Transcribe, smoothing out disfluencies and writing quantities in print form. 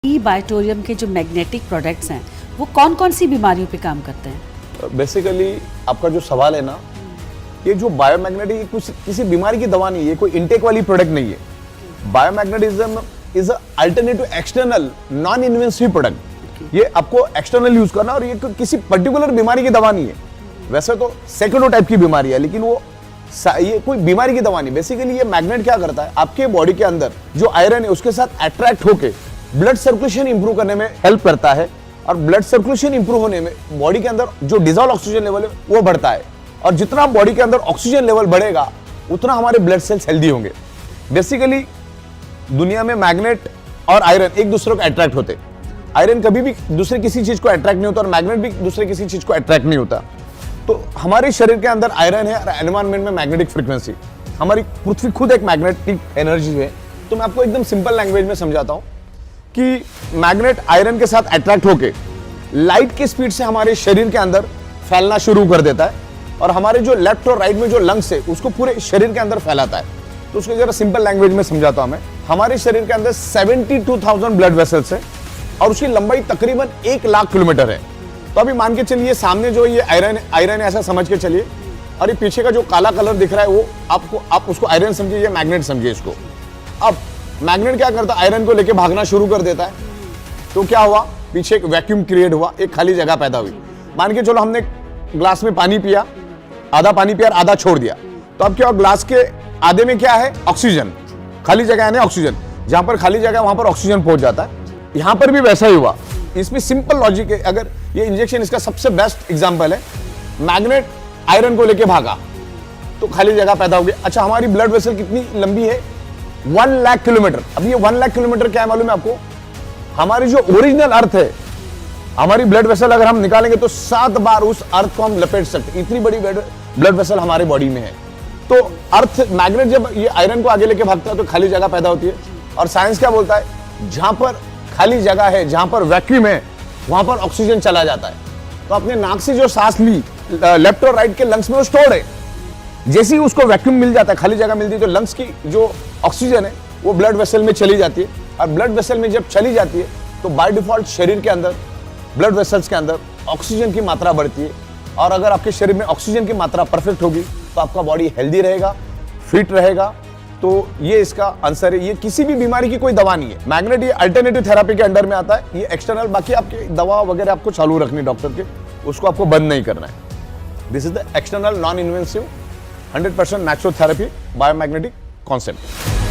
ई बायोटोरियम के जो magnetic products हैं वो कौन कौन सी बीमारियों पे काम करते हैं? बेसिकली आपका जो सवाल है ना, ये जो बायोमैग्नेटिक कुछ किसी बीमारी की दवा नहीं है, ये कोई इनटेक वाली प्रोडक्ट नहीं है। Biomagnetism is alternative external non invasive product. ये आपको एक्सटर्नल यूज करना, और ये किसी पर्टिकुलर बीमारी की दवा नहीं है। वैसे तो सेकेंडो टाइप की बीमारी है, लेकिन वो ये कोई बीमारी की दवा नहीं। बेसिकली ये मैग्नेट क्या करता है, आपके बॉडी के अंदर जो आयरन है उसके साथ अट्रैक्ट होके ब्लड सर्कुलेशन इंप्रूव करने में हेल्प करता है, और ब्लड सर्कुलेशन इंप्रूव होने में बॉडी के अंदर जो डिजॉल्व ऑक्सीजन लेवल है वो बढ़ता है, और जितना बॉडी के अंदर ऑक्सीजन लेवल बढ़ेगा उतना हमारे ब्लड सेल्स हेल्दी होंगे। बेसिकली दुनिया में मैग्नेट और आयरन एक दूसरे को अट्रैक्ट होते। आयरन कभी भी दूसरे किसी चीज को अट्रैक्ट नहीं होता, और मैग्नेट भी दूसरे किसी चीज को अट्रैक्ट नहीं होता। तो हमारे शरीर के अंदर आयरन है और एनवायरमेंट में मैग्नेटिक फ्रीक्वेंसी। हमारी पृथ्वी खुद एक मैग्नेटिक एनर्जी है। तो मैं आपको एकदम सिंपल लैंग्वेज में समझाता हूं कि मैग्नेट आयरन के साथ अट्रैक्ट होके लाइट की स्पीड से हमारे शरीर के अंदर फैलना शुरू कर देता है, और हमारे जो लेफ्ट और राइट में जो लंग्स है उसको पूरे शरीर के अंदर फैलाता है। तो उसको जरा सिंपल लैंग्वेज में समझाता हूं मैं। हमारे शरीर के अंदर 72,000 ब्लड वेसल्स है, और उसकी लंबाई तकरीबन 1 लाख किलोमीटर है। तो अभी मान के चलिए सामने जो ये आयरन है ऐसा समझ के चलिए, और ये पीछे का जो काला कलर दिख रहा है वो आप उसको आयरन समझिए या मैग्नेट समझिए इसको। अब मैग्नेट क्या करता है, आयरन को लेके भागना शुरू कर देता है। तो क्या हुआ, पीछे एक वैक्यूम क्रिएट हुआ, एक खाली जगह पैदा हुई। मान के चलो हमने ग्लास में पानी पिया, आधा पानी पिया और आधा छोड़ दिया। तो अब क्या हुआ, ग्लास के आधे में क्या है, ऑक्सीजन, खाली जगह है ऑक्सीजन। जहां पर खाली जगह वहां पर ऑक्सीजन पहुंच जाता है। यहां पर भी वैसा ही हुआ। इसमें सिंपल लॉजिक है। अगर ये इंजेक्शन इसका सबसे बेस्ट एग्जांपल है। मैग्नेट आयरन को लेके भागा तो खाली जगह पैदा हो गई। अच्छा, हमारी ब्लड वेसल कितनी लंबी है, 1 लाख किलोमीटर। अब ये 1 लाख किलोमीटर क्या है मालूम है आपको, हमारी जो ओरिजिनल अर्थ है, हमारी ब्लड वेसल अगर हम निकालेंगे तो 7 बार उस अर्थ को हम लपेट सकते। इतनी बड़ी ब्लड वेसल हमारे बॉडी में है। तो अर्थ मैग्नेट जब ये आयरन को आगे लेके भागता है तो खाली जगह पैदा होती है। और साइंस क्या बोलता है, जहां पर खाली जगह है, जहां पर वैक्यूम है, वहां पर ऑक्सीजन चला जाता है। तो अपने नाक से जो सांस ली लेफ्ट और राइट के लंग्स में वो स्टोर है। जैसे ही उसको वैक्यूम मिल जाता है, खाली जगह मिलती है, तो लंग्स की जो ऑक्सीजन है वो ब्लड वेसल में चली जाती है। और ब्लड वेसल में जब चली जाती है तो बाय डिफॉल्ट शरीर के अंदर ब्लड वेसल्स के अंदर ऑक्सीजन की मात्रा बढ़ती है। और अगर आपके शरीर में ऑक्सीजन की मात्रा परफेक्ट होगी तो आपका बॉडी हेल्दी रहेगा, फिट रहेगा। तो ये इसका आंसर है। ये किसी भी बीमारी की कोई दवा नहीं है। मैग्नेट ये अल्टरनेटिव थेरेपी के अंडर में आता है। ये एक्सटर्नल, बाकी आपकी दवा वगैरह आपको चालू रखनी डॉक्टर के, उसको आपको बंद नहीं करना है। This is the external non invasive 100% natural therapy biomagnetic concept.